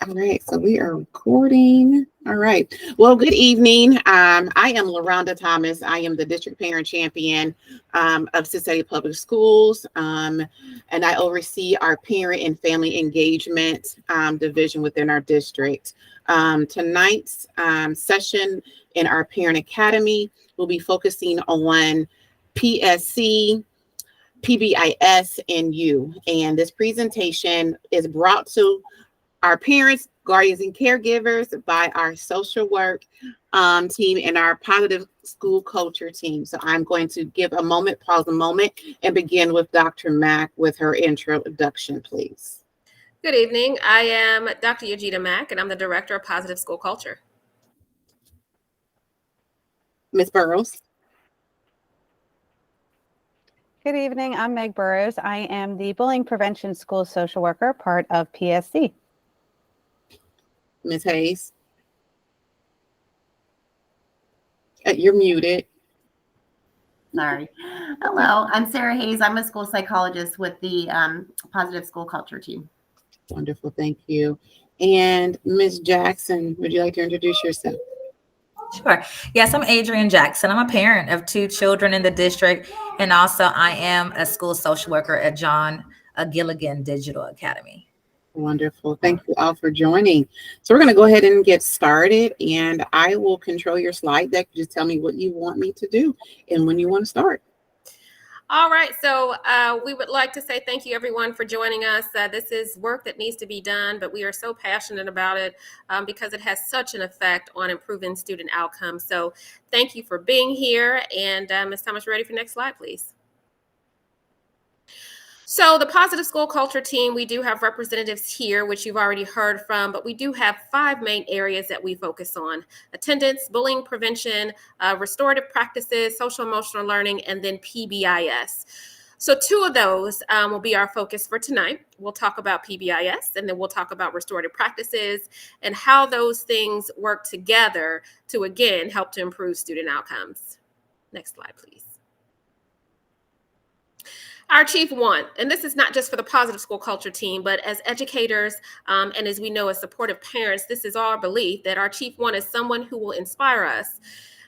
All right, so we are recording. All right. Well, good evening. I am LaRonda Thomas. I am the district parent champion of Cincinnati Public Schools, and I oversee our parent and family engagement division within our district. Tonight's session in our Parent Academy will be focusing on PSC, PBIS, and you. And this presentation is brought to our parents, guardians, and caregivers by our social work team and our positive school culture team. So I'm going to give a moment, pause a moment, and begin with Dr. Mack with her introduction, please. Good evening. I am Dr. Yajita Mack, and I'm the Director of Positive School Culture. Ms. Burrows. Good evening. I'm Meg Burrows. I am the Bullying Prevention School Social Worker, part of PSC. Ms. Hayes. You're muted. Sorry. Hello, I'm Sarah Hayes. I'm a school psychologist with the Positive School Culture team. Wonderful. Thank you. And Ms. Jackson, would you like to introduce yourself? Sure. Yes, I'm Adrienne Jackson. I'm a parent of 2 children in the district, and also I am a school social worker at John Gilligan Digital Academy. Wonderful. Thank you all for joining. So we're going to go ahead and get started, and I will control your slide deck. Just tell me what you want me to do and when you want to start. All right. So we would like to say thank you, everyone, for joining us. This is work that needs to be done, but we are so passionate about it because it has such an effect on improving student outcomes. So thank you for being here. And Ms. Thomas, ready for next slide, please? So the Positive School Culture team, we do have representatives here, which you've already heard from, but we do have 5 main areas that we focus on: attendance, bullying prevention, restorative practices, social emotional learning, and then PBIS. So 2 of those will be our focus for tonight. We'll talk about PBIS, and then we'll talk about restorative practices and how those things work together to, again, help to improve student outcomes. Next slide, please. Our chief one, and this is not just for the Positive School Culture team, but as educators and as we know as supportive parents, this is our belief that our chief one is someone who will inspire us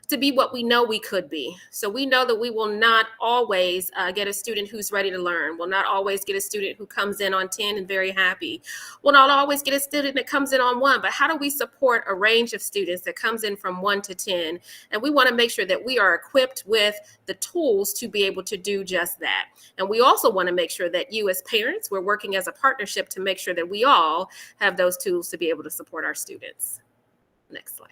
to be what we know we could be. So we know that we will not always get a student who's ready to learn. We'll not always get a student who comes in on 10 and very happy. We'll not always get a student that comes in on 1, but how do we support a range of students that comes in from 1 to 10? And we want to make sure that we are equipped with the tools to be able to do just that. And we also want to make sure that you as parents, we're working as a partnership to make sure that we all have those tools to be able to support our students. Next slide.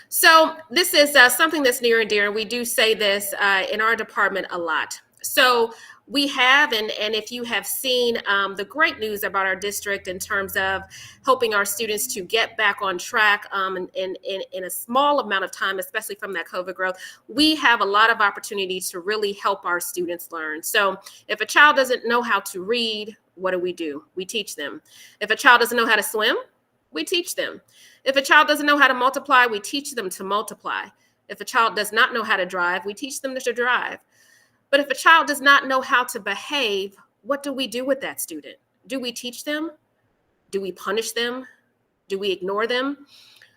So this is something that's near and dear, and we do say this in our department a lot. So we have, and if you have seen the great news about our district in terms of helping our students to get back on track in a small amount of time, especially from that COVID growth, we have a lot of opportunities to really help our students learn. So if a child doesn't know how to read, what do? We teach them. If a child doesn't know how to swim, we teach them. If a child doesn't know how to multiply, we teach them to multiply. If a child does not know how to drive, we teach them to drive. But if a child does not know how to behave, what do we do with that student? Do we teach them? Do we punish them? Do we ignore them?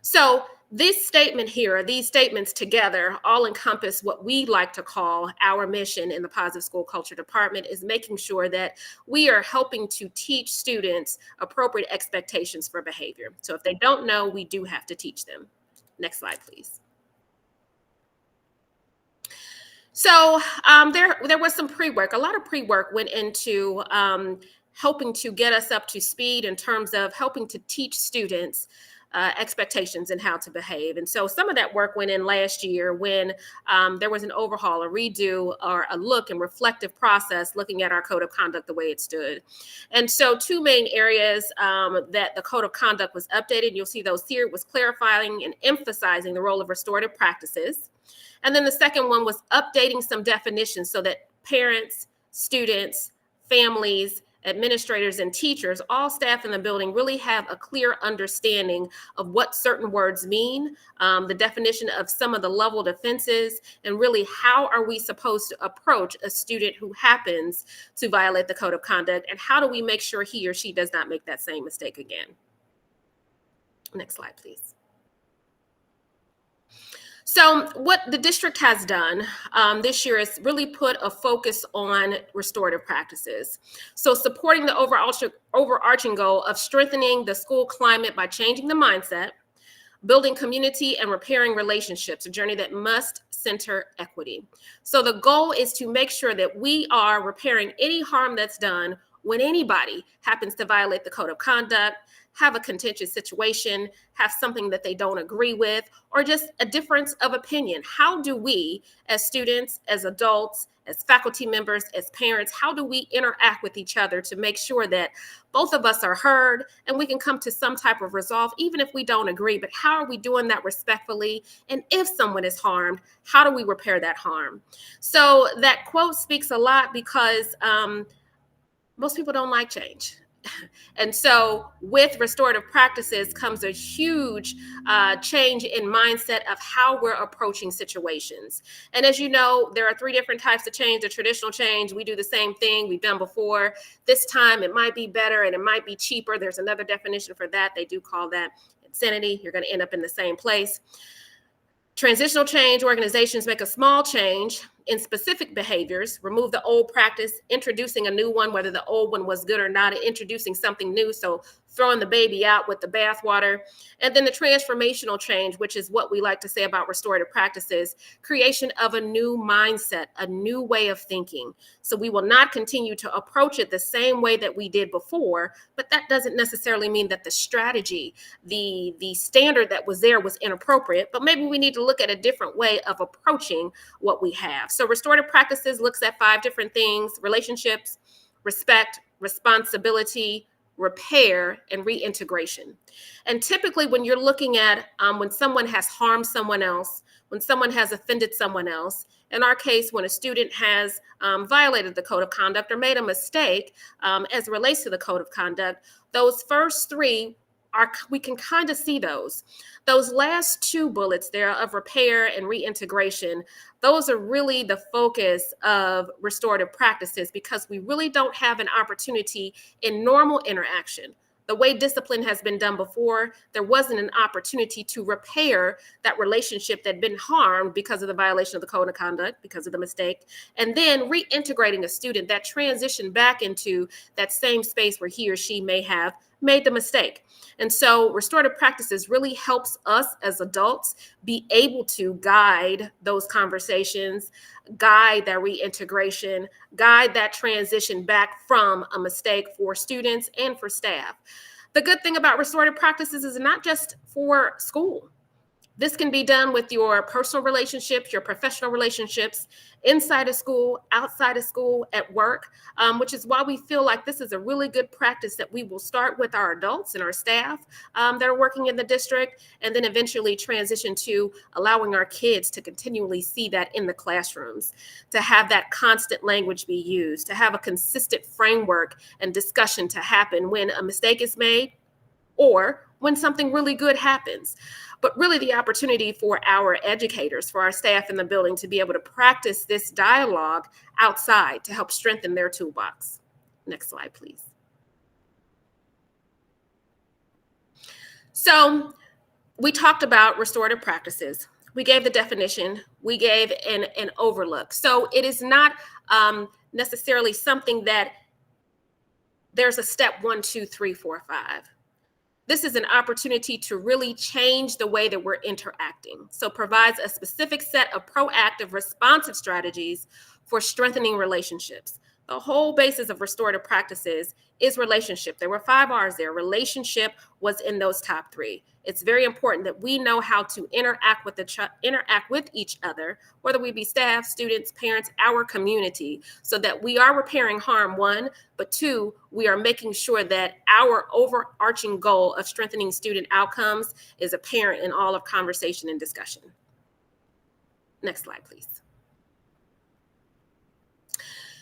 So this statement here, these statements together all encompass what we like to call our mission in the Positive School Culture Department, is making sure that we are helping to teach students appropriate expectations for behavior. So if they don't know, we do have to teach them. Next slide, please. So there was some pre-work. A lot of pre-work went into helping to get us up to speed in terms of helping to teach students expectations and how to behave. And so some of that work went in last year when there was an overhaul, a redo, or a look and reflective process looking at our code of conduct the way it stood. And so 2 main areas that the code of conduct was updated, you'll see those here, was clarifying and emphasizing the role of restorative practices. And then the second one was updating some definitions so that parents, students, families, administrators, and teachers, all staff in the building really have a clear understanding of what certain words mean, the definition of some of the leveled offenses, and really how are we supposed to approach a student who happens to violate the code of conduct, and how do we make sure he or she does not make that same mistake again. Next slide, please. So what the district has done this year is really put a focus on restorative practices. So supporting the overarching goal of strengthening the school climate by changing the mindset, building community, and repairing relationships, a journey that must center equity. So the goal is to make sure that we are repairing any harm that's done when anybody happens to violate the code of conduct, have a contentious situation, have something that they don't agree with, or just a difference of opinion. How do we, as students, as adults, as faculty members, as parents, how do we interact with each other to make sure that both of us are heard and we can come to some type of resolve, even if we don't agree? But how are we doing that respectfully? And if someone is harmed, how do we repair that harm? So that quote speaks a lot because most people don't like change. And so with restorative practices comes a huge change in mindset of how we're approaching situations. And as you know, there are 3 different types of change. The traditional change, we do the same thing we've done before. This time it might be better and it might be cheaper. There's another definition for that. They do call that insanity. You're going to end up in the same place. Transitional change, organizations make a small change in specific behaviors, remove the old practice, introducing a new one, whether the old one was good or not, introducing something new. So throwing the baby out with the bathwater. And then the transformational change, which is what we like to say about restorative practices, creation of a new mindset, a new way of thinking. So we will not continue to approach it the same way that we did before, but that doesn't necessarily mean that the strategy, the standard that was there was inappropriate, but maybe we need to look at a different way of approaching what we have. So restorative practices looks at 5 different things: relationships, respect, responsibility, repair, and reintegration. And typically when you're looking at when someone has harmed someone else, when someone has offended someone else, in our case, when a student has violated the code of conduct or made a mistake as it relates to the code of conduct, those first 3 we can kind of see those. Those last 2 bullets there of repair and reintegration, those are really the focus of restorative practices, because we really don't have an opportunity in normal interaction. The way discipline has been done before, there wasn't an opportunity to repair that relationship that had been harmed because of the violation of the code of conduct, because of the mistake, and then reintegrating a student that transitioned back into that same space where he or she may have made the mistake. And so restorative practices really helps us as adults be able to guide those conversations, guide that reintegration, guide that transition back from a mistake for students and for staff. The good thing about restorative practices is not just for school. This can be done with your personal relationships, your professional relationships, inside of school, outside of school, at work, which is why we feel like this is a really good practice that we will start with our adults and our staff that are working in the district, and then eventually transition to allowing our kids to continually see that in the classrooms, to have that constant language be used, to have a consistent framework and discussion to happen when a mistake is made or when something really good happens. But really the opportunity for our educators, for our staff in the building to be able to practice this dialogue outside to help strengthen their toolbox. Next slide, please. So we talked about restorative practices. We gave the definition. We gave an overlook. So it is not necessarily something that there's a step 1, 2, 3, 4, 5. This is an opportunity to really change the way that we're interacting. So provides a specific set of proactive, responsive strategies for strengthening relationships. The whole basis of restorative practices is relationship. There were 5 R's there. Relationship was in those top 3. It's very important that we know how to interact with each other, whether we be staff, students, parents, our community, so that we are repairing harm, 1, but 2, we are making sure that our overarching goal of strengthening student outcomes is apparent in all of conversation and discussion. Next slide, please.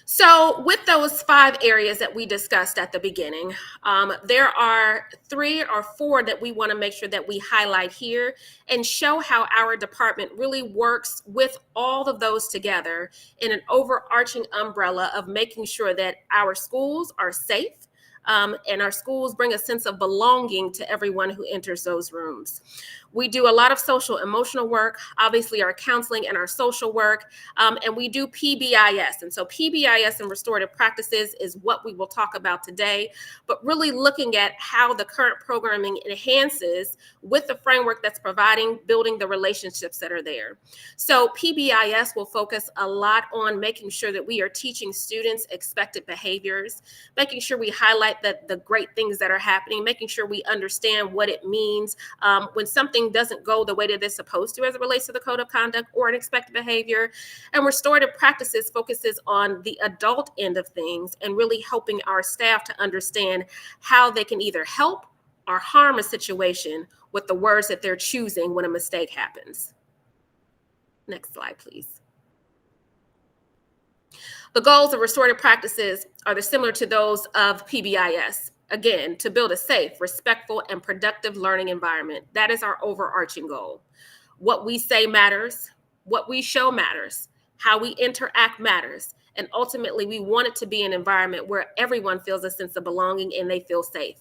So with those 5 areas that we discussed at the beginning, there are 3 or 4 that we want to make sure that we highlight here and show how our department really works with all of those together in an overarching umbrella of making sure that our schools are safe, and our schools bring a sense of belonging to everyone who enters those rooms. We do a lot of social emotional work, obviously our counseling and our social work, and we do PBIS. And so PBIS and restorative practices is what we will talk about today, but really looking at how the current programming enhances with the framework that's building the relationships that are there. So PBIS will focus a lot on making sure that we are teaching students expected behaviors, making sure we highlight the great things that are happening, making sure we understand what it means when something doesn't go the way that it's supposed to as it relates to the code of conduct or an expected behavior. And restorative practices focuses on the adult end of things and really helping our staff to understand how they can either help or harm a situation with the words that they're choosing when a mistake happens. Next slide, please. The goals of restorative practices are similar to those of PBIS. Again, to build a safe, respectful, and productive learning environment. That is our overarching goal. What we say matters, what we show matters, how we interact matters, and ultimately we want it to be an environment where everyone feels a sense of belonging and they feel safe.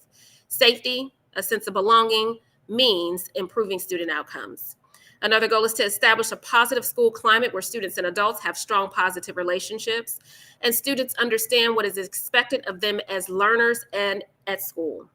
Safety, a sense of belonging, means improving student outcomes. Another goal is to establish a positive school climate where students and adults have strong positive relationships, and students understand what is expected of them as learners and at school.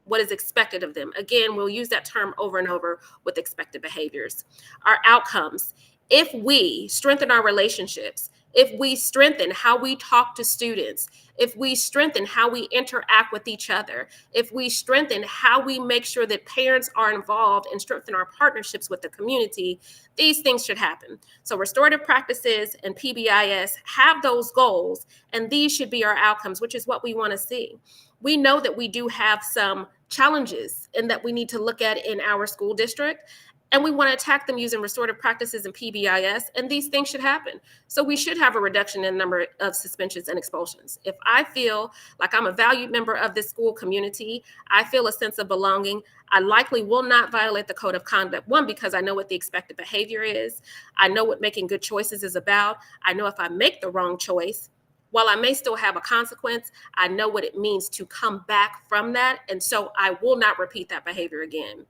What is expected of them. Again, we'll use that term over and over with expected behaviors. Our outcomes. If we strengthen our relationships, if we strengthen how we talk to students, if we strengthen how we interact with each other, if we strengthen how we make sure that parents are involved and strengthen our partnerships with the community, these things should happen. So restorative practices and PBIS have those goals, and these should be our outcomes, which is what we want to see. We know that we do have some challenges and that we need to look at in our school district, and we want to attack them using restorative practices and PBIS, and these things should happen. So we should have a reduction in the number of suspensions and expulsions. If I feel like I'm a valued member of this school community, I feel a sense of belonging, I likely will not violate the code of conduct. One, because I know what the expected behavior is. I know what making good choices is about. I know if I make the wrong choice, while I may still have a consequence, I know what it means to come back from that. And so I will not repeat that behavior again.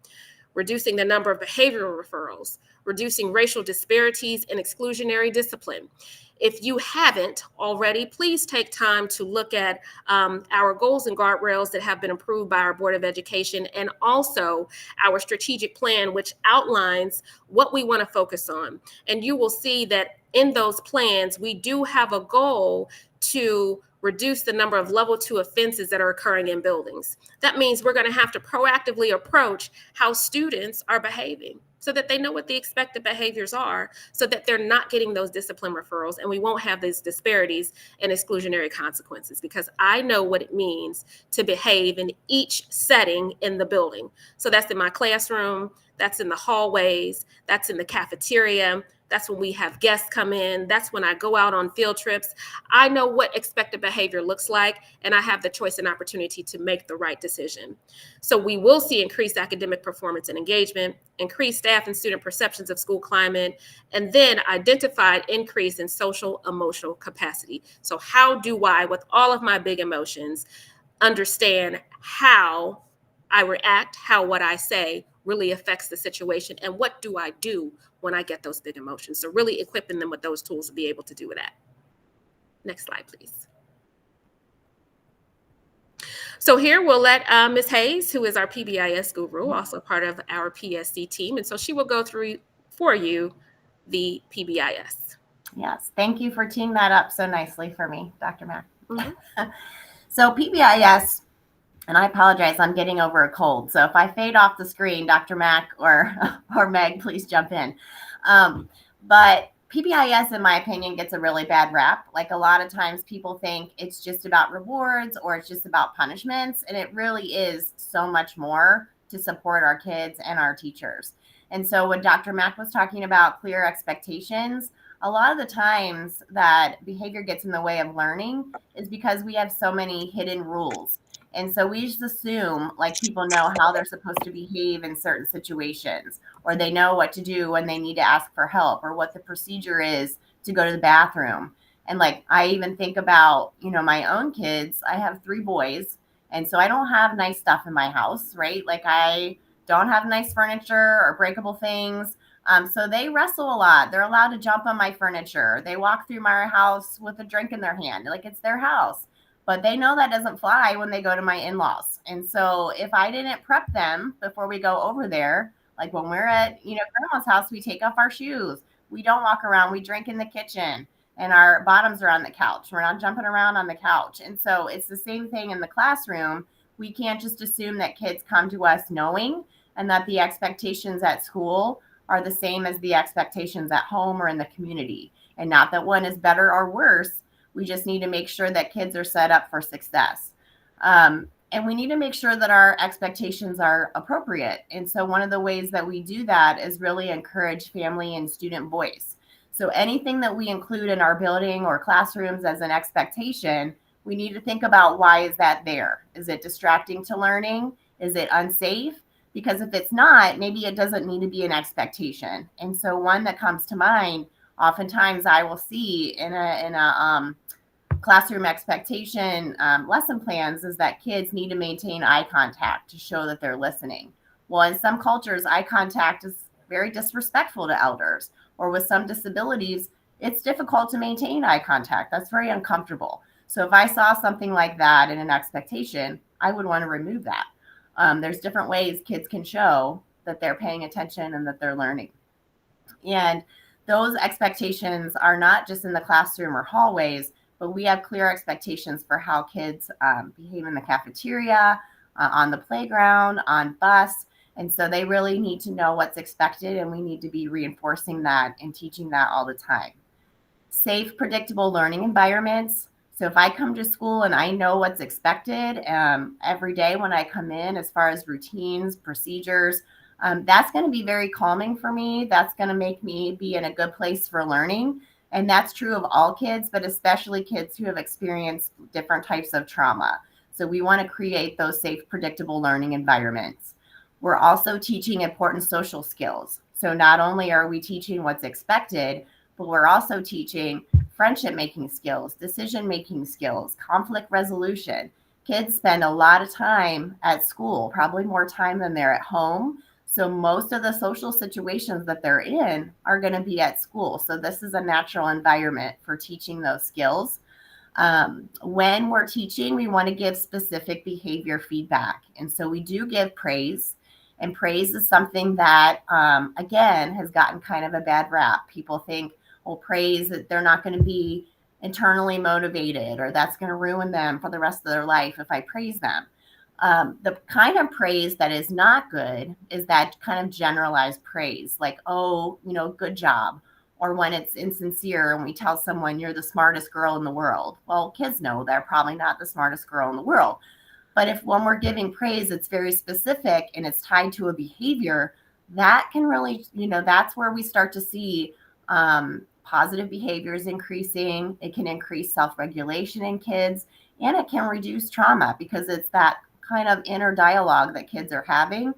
Reducing the number of behavioral referrals, reducing racial disparities and exclusionary discipline. If you haven't already, please take time to look at our goals and guardrails that have been approved by our Board of Education, and also our strategic plan, which outlines what we want to focus on. And you will see that in those plans, we do have a goal to reduce the number of level 2 offenses that are occurring in buildings. That means we're going to have to proactively approach how students are behaving so that they know what the expected behaviors are, so that they're not getting those discipline referrals, and we won't have these disparities and exclusionary consequences, because I know what it means to behave in each setting in the building. So that's in my classroom, that's in the hallways, that's in the cafeteria, that's when we have guests come in. That's when I go out on field trips. I know what expected behavior looks like, and I have the choice and opportunity to make the right decision. So we will see increased academic performance and engagement, increased staff and student perceptions of school climate, and then identified increase in social emotional capacity. So how do I, with all of my big emotions, understand how I react, how what I say really affects the situation, and what do I do when I get those big emotions? So really equipping them with those tools to be able to do that. Next slide, please. So here we'll let Ms. Hayes, who is our PBIS guru, also part of our PSC team, and so she will go through for you the PBIS. Yes, thank you for teeing that up so nicely for me, Dr. Mack. Mm-hmm. So PBIS, and I apologize, I'm getting over a cold. So if I fade off the screen, Dr. Mack or Meg, please jump in. But PBIS, in my opinion, gets a really bad rap. Like a lot of times people think it's just about rewards or it's just about punishments. And it really is so much more to support our kids and our teachers. And so when Dr. Mack was talking about clear expectations, a lot of the times that behavior gets in the way of learning is because we have so many hidden rules. And so we just assume like people know how they're supposed to behave in certain situations, or they know what to do when they need to ask for help, or what the procedure is to go to the bathroom. And like, I even think about, my own kids. I have 3 boys. And so I don't have nice stuff in my house, right? Like I don't have nice furniture or breakable things. So they wrestle a lot. They're allowed to jump on my furniture. They walk through my house with a drink in their hand, like it's their house. But they know that doesn't fly when they go to my in-laws. And so if I didn't prep them before we go over there, like when we're at, grandma's house, we take off our shoes. We don't walk around. We drink in the kitchen and our bottoms are on the couch. We're not jumping around on the couch. And so it's the same thing in the classroom. We can't just assume that kids come to us knowing and that the expectations at school are the same as the expectations at home or in the community. And not that one is better or worse. We just need to make sure that kids are set up for success. And we need to make sure that our expectations are appropriate. And so one of the ways that we do that is really encourage family and student voice. So anything that we include in our building or classrooms as an expectation, we need to think about, why is that there? Is it distracting to learning? Is it unsafe? Because if it's not, maybe it doesn't need to be an expectation. And so one that comes to mind, oftentimes I will see in a classroom expectation lesson plans, is that kids need to maintain eye contact to show that they're listening. Well, in some cultures, eye contact is very disrespectful to elders, or with some disabilities, it's difficult to maintain eye contact. That's very uncomfortable. So if I saw something like that in an expectation, I would want to remove that. There's different ways kids can show that they're paying attention and that they're learning. And those expectations are not just in the classroom or hallways, but we have clear expectations for how kids behave in the cafeteria, on the playground, on bus. And so they really need to know what's expected, and we need to be reinforcing that and teaching that all the time. Safe, predictable learning environments. So if I come to school and I know what's expected every day when I come in, as far as routines, procedures, that's going to be very calming for me. That's going to make me be in a good place for learning. And that's true of all kids, but especially kids who have experienced different types of trauma. So we want to create those safe, predictable learning environments. We're also teaching important social skills. So not only are we teaching what's expected, but we're also teaching friendship making skills, decision making skills, conflict resolution. Kids spend a lot of time at school, probably more time than they're at home. So most of the social situations that they're in are going to be at school. So this is a natural environment for teaching those skills. When we're teaching, we want to give specific behavior feedback. And so we do give praise. And praise is something that, again, has gotten kind of a bad rap. People think, well, praise, that they're not going to be internally motivated, or that's going to ruin them for the rest of their life if I praise them. The kind of praise that is not good is that kind of generalized praise, like, oh, good job. Or when it's insincere and we tell someone you're the smartest girl in the world. Well, kids know they're probably not the smartest girl in the world. But if when we're giving praise, it's very specific and it's tied to a behavior, that can really, that's where we start to see positive behaviors increasing. It can increase self-regulation in kids, and it can reduce trauma, because it's that kind of inner dialogue that kids are having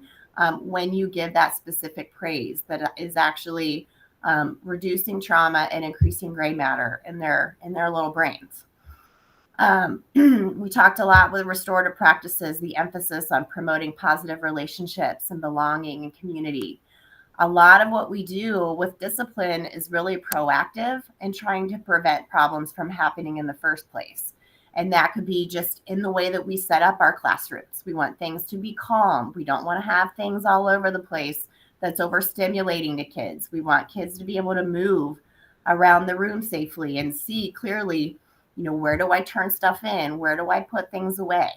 when you give that specific praise that is actually reducing trauma and increasing gray matter in their little brains. We talked a lot with restorative practices, the emphasis on promoting positive relationships and belonging and community. A lot of what we do with discipline is really proactive and trying to prevent problems from happening in the first place. And that could be just in the way that we set up our classrooms. We want things to be calm. We don't want to have things all over the place that's overstimulating to kids. We want kids to be able to move around the room safely and see clearly, where do I turn stuff in? Where do I put things away?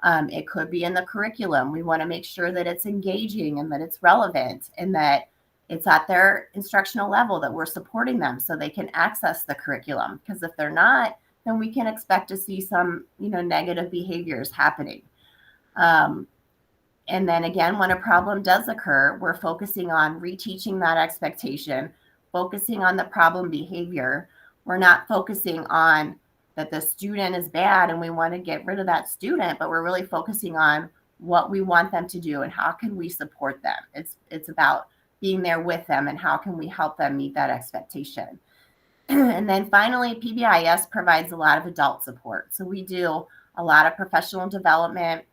It could be in the curriculum. We want to make sure that it's engaging and that it's relevant and that it's at their instructional level, that we're supporting them so they can access the curriculum. Because if they're not, then we can expect to see some, negative behaviors happening. And then again, when a problem does occur, we're focusing on reteaching that expectation, focusing on the problem behavior. We're not focusing on that the student is bad and we want to get rid of that student, but we're really focusing on what we want them to do and how can we support them. It's about being there with them and how can we help them meet that expectation. And then finally, PBIS provides a lot of adult support. So we do a lot of professional development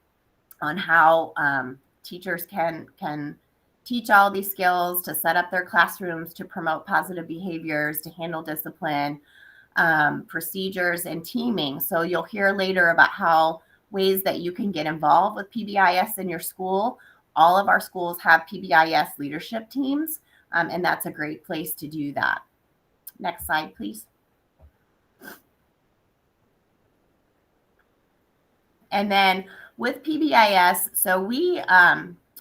on how teachers can teach all these skills to set up their classrooms, to promote positive behaviors, to handle discipline, procedures, and teaming. So you'll hear later about how ways that you can get involved with PBIS in your school. All of our schools have PBIS leadership teams, and that's a great place to do that. Next slide, please. And then with PBIS, so we,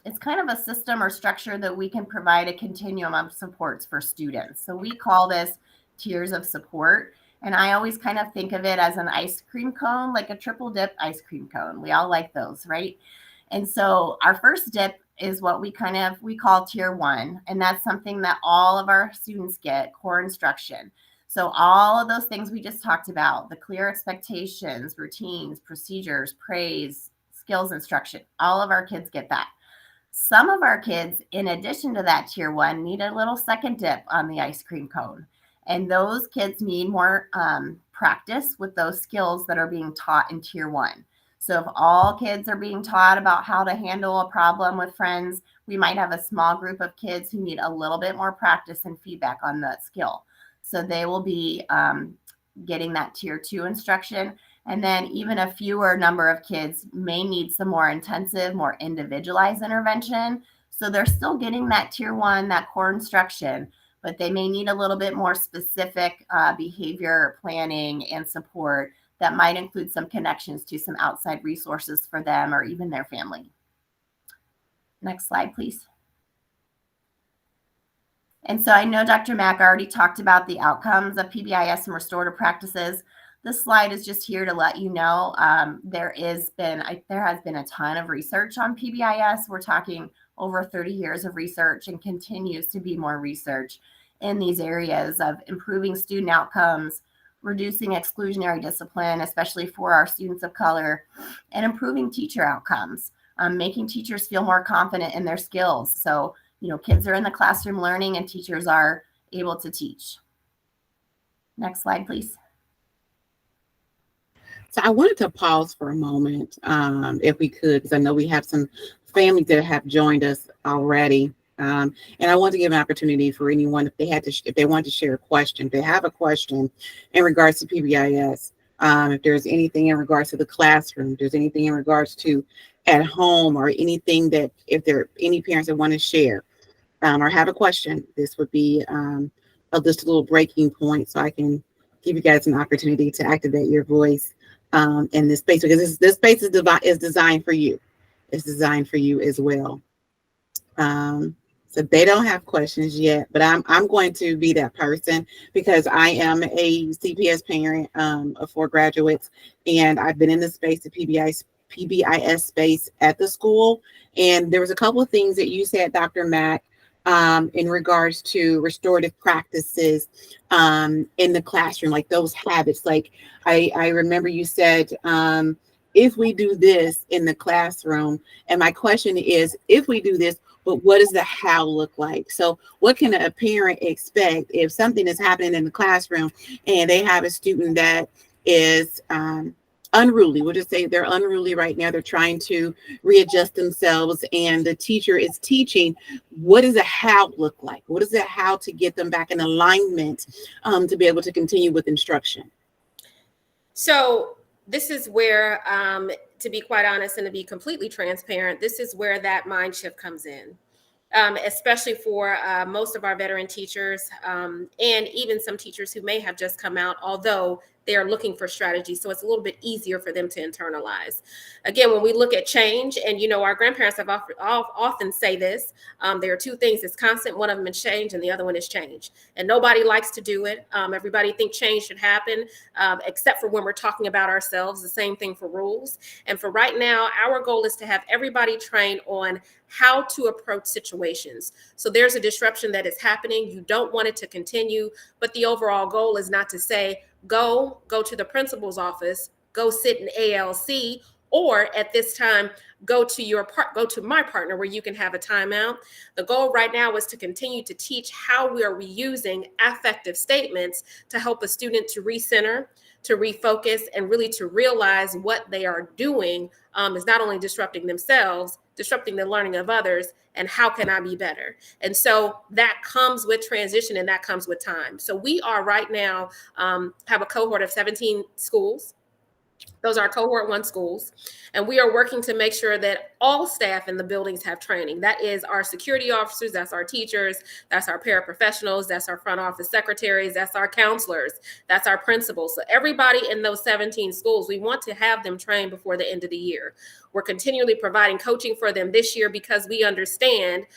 it's kind of a system or structure that we can provide a continuum of supports for students. So we call this tiers of support. And I always kind of think of it as an ice cream cone, like a triple dip ice cream cone. We all like those, right? And so our first dip is what we call tier 1. And that's something that all of our students get, core instruction. So all of those things we just talked about, the clear expectations, routines, procedures, praise, skills instruction, all of our kids get that. Some of our kids, in addition to that tier 1, need a little second dip on the ice cream cone. And those kids need more practice with those skills that are being taught in tier 1. So if all kids are being taught about how to handle a problem with friends, we might have a small group of kids who need a little bit more practice and feedback on that skill. So they will be getting that tier 2 instruction. And then even a fewer number of kids may need some more intensive, more individualized intervention. So they're still getting that tier 1, that core instruction, but they may need a little bit more specific behavior planning and support that might include some connections to some outside resources for them or even their family. Next slide, please. And so I know Dr. Mack already talked about the outcomes of PBIS and restorative practices. This slide is just here to let you know there has been a ton of research on PBIS. We're talking over 30 years of research and continues to be more research in these areas of improving student outcomes, reducing exclusionary discipline, especially for our students of color, and improving teacher outcomes, making teachers feel more confident in their skills. So, you know, kids are in the classroom learning and teachers are able to teach. Next slide, please. So I wanted to pause for a moment, if we could, because I know we have some families that have joined us already. And I want to give an opportunity for anyone, if they want to share a question, if they have a question in regards to PBIS, if there's anything in regards to the classroom, if there's anything in regards to at home, or anything that, if there are any parents that want to share or have a question, this would be just a little breaking point so I can give you guys an opportunity to activate your voice in this space, because this space is designed for you. It's designed for you as well. So they don't have questions yet, but I'm going to be that person, because I am a CPS parent of 4 graduates, and I've been in the space of PBIS space at the school. And there was a couple of things that you said, Dr. Mack, in regards to restorative practices in the classroom, like those habits. Like I remember you said, if we do this in the classroom, and my question is, if we do this, but what does the how look like? So what can a parent expect if something is happening in the classroom and they have a student that is unruly? We'll just say they're unruly right now. They're trying to readjust themselves, and the teacher is teaching. What does a how look like? What is the how to get them back in alignment to be able to continue with instruction? So this is where, to be quite honest and to be completely transparent, this is where that mind shift comes in, especially for most of our veteran teachers and even some teachers who may have just come out, although they are looking for strategies. So it's a little bit easier for them to internalize. Again, when we look at change, and our grandparents have often say this, there are two things that's constant. One of them is change, and the other one is change. And nobody likes to do it. Everybody thinks change should happen, except for when we're talking about ourselves. The same thing for rules. And for right now, our goal is to have everybody trained on how to approach situations. So there's a disruption that is happening. You don't want it to continue, but the overall goal is not to say, go to the principal's office, go sit in ALC, or at this time, go to my partner where you can have a timeout. The goal right now is to continue to teach how we are reusing affective statements to help a student to recenter, to refocus, and really to realize what they are doing is not only disrupting themselves, disrupting the learning of others, and how can I be better? And so that comes with transition, and that comes with time. So we are right now have a cohort of 17 schools. Those are cohort 1 schools. And we are working to make sure that all staff in the buildings have training. That is our security officers, that's our teachers, that's our paraprofessionals, that's our front office secretaries, that's our counselors, that's our principals. So everybody in those 17 schools, we want to have them trained before the end of the year. We're continually providing coaching for them this year because we understand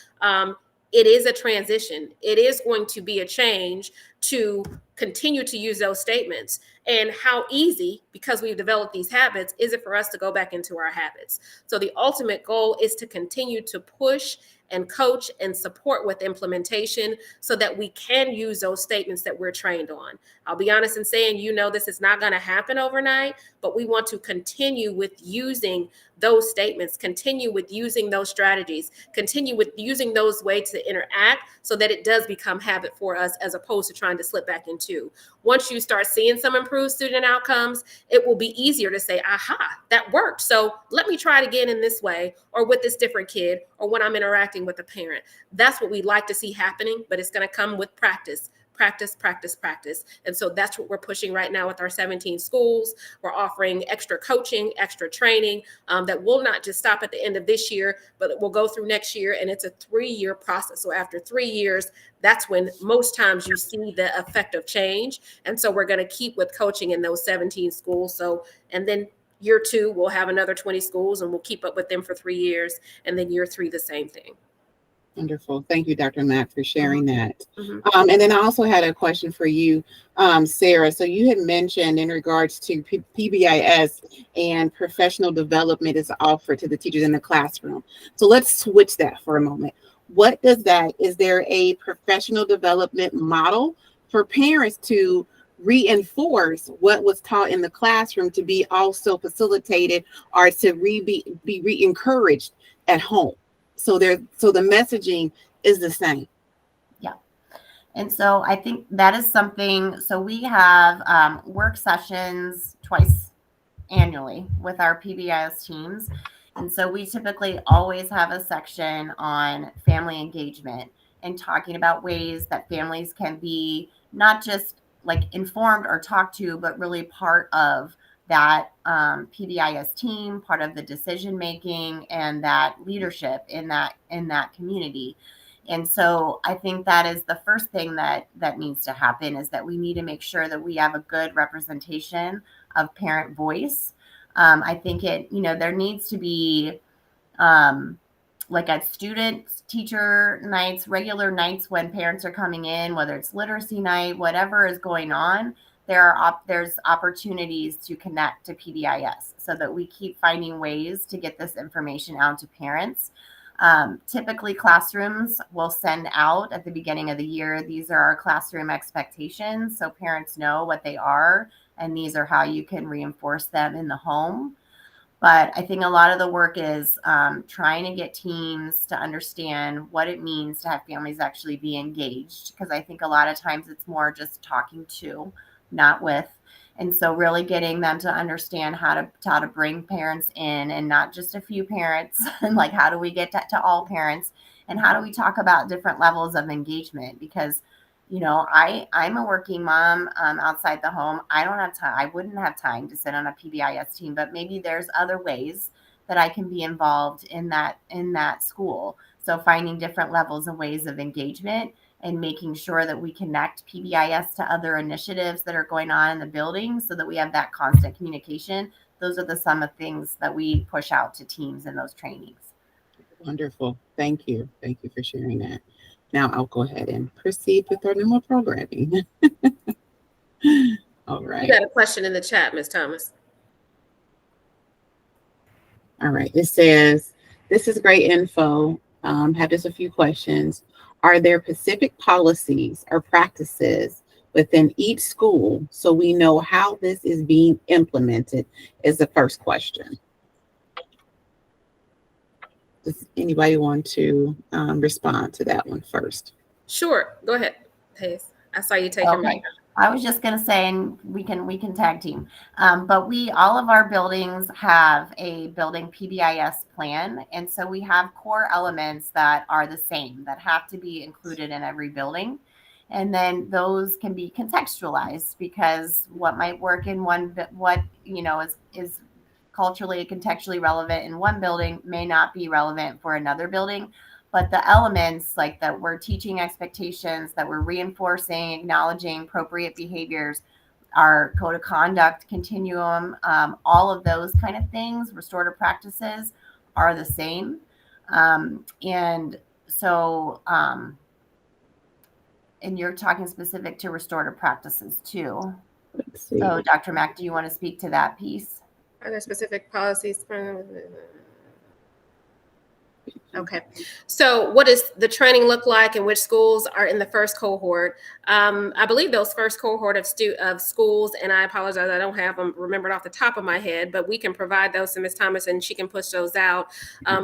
it is a transition. It is going to be a change to continue to use those statements. And how easy, because we've developed these habits, is it for us to go back into our habits? So the ultimate goal is to continue to push and coach and support with implementation so that we can use those statements that we're trained on. I'll be honest in saying, this is not going to happen overnight, but we want to continue with using those statements, continue with using those strategies, continue with using those ways to interact so that it does become habit for us as opposed to trying to slip back into. Once you start seeing some improved student outcomes, it will be easier to say, aha, that worked. So let me try it again in this way, or with this different kid, or when I'm interacting with a parent. That's what we like to see happening, but it's going to come with practice. Practice. And so that's what we're pushing right now with our 17 schools. We're offering extra coaching, extra training that will not just stop at the end of this year, but it will go through next year. And it's a 3-year process. So after 3 years, that's when most times you see the effect of change. And so we're going to keep with coaching in those 17 schools. So, and then year 2, we'll have another 20 schools and we'll keep up with them for 3 years. And then year 3, the same thing. Wonderful. Thank you, Dr. Mack, for sharing that. Mm-hmm. And then I also had a question for you, Sarah. So you had mentioned in regards to PBIS and professional development is offered to the teachers in the classroom. So let's switch that for a moment. What does that, is there a professional development model for parents to reinforce what was taught in the classroom to be also facilitated or to be re-encouraged at home? So the messaging is the same. Yeah. And so I think that is something, so we have work sessions twice annually with our PBIS teams. And so we typically always have a section on family engagement and talking about ways that families can be not just like informed or talked to, but really part of that PBIS team, part of the decision making and that leadership in that community. And so I think that is the first thing that needs to happen, is that we need to make sure that we have a good representation of parent voice. I think there needs to be like at student teacher nights, regular nights when parents are coming in, whether it's literacy night, whatever is going on, there's opportunities to connect to PBIS so that we keep finding ways to get this information out to parents. Typically classrooms will send out at the beginning of the year, these are our classroom expectations, so parents know what they are, and these are how you can reinforce them in the home. But I think a lot of the work is trying to get teams to understand what it means to have families actually be engaged, because I think a lot of times it's more just talking to, not with. And so really getting them to understand how to bring parents in, and not just a few parents, and like how do we get to all parents, and how do we talk about different levels of engagement? Because I'm a working mom outside the home. I don't have time. I wouldn't have time to sit on a PBIS team, but maybe there's other ways that I can be involved in that school. So finding different levels and ways of engagement and making sure that we connect PBIS to other initiatives that are going on in the building so that we have that constant communication. Those are some of the things that we push out to teams in those trainings. Wonderful. Thank you. Thank you for sharing that. Now I'll go ahead and proceed with our normal programming. All right. You got a question in the chat, Ms. Thomas. All right. It says, this is great info. Have just a few questions. Are there specific policies or practices within each school so we know how this is being implemented is the first question. Does anybody want to respond to that one first? Sure. Go ahead, Hayes. I saw you taking my. I was just going to say, and we can tag team, but all of our buildings have a building PBIS plan. And so we have core elements that are the same that have to be included in every building. And then those can be contextualized because what might work in one, is culturally, contextually relevant in one building may not be relevant for another building. But the elements like that we're teaching expectations, that we're reinforcing, acknowledging appropriate behaviors, our code of conduct continuum, all of those kind of things, restorative practices are the same. And so, and you're talking specific to restorative practices too. So Dr. Mack, do you want to speak to that piece? Are there specific policies? Okay. So what does the training look like and which schools are in the first cohort? I believe those first cohort of schools, and I apologize, I don't have them remembered off the top of my head, but we can provide those to Ms. Thomas and she can push those out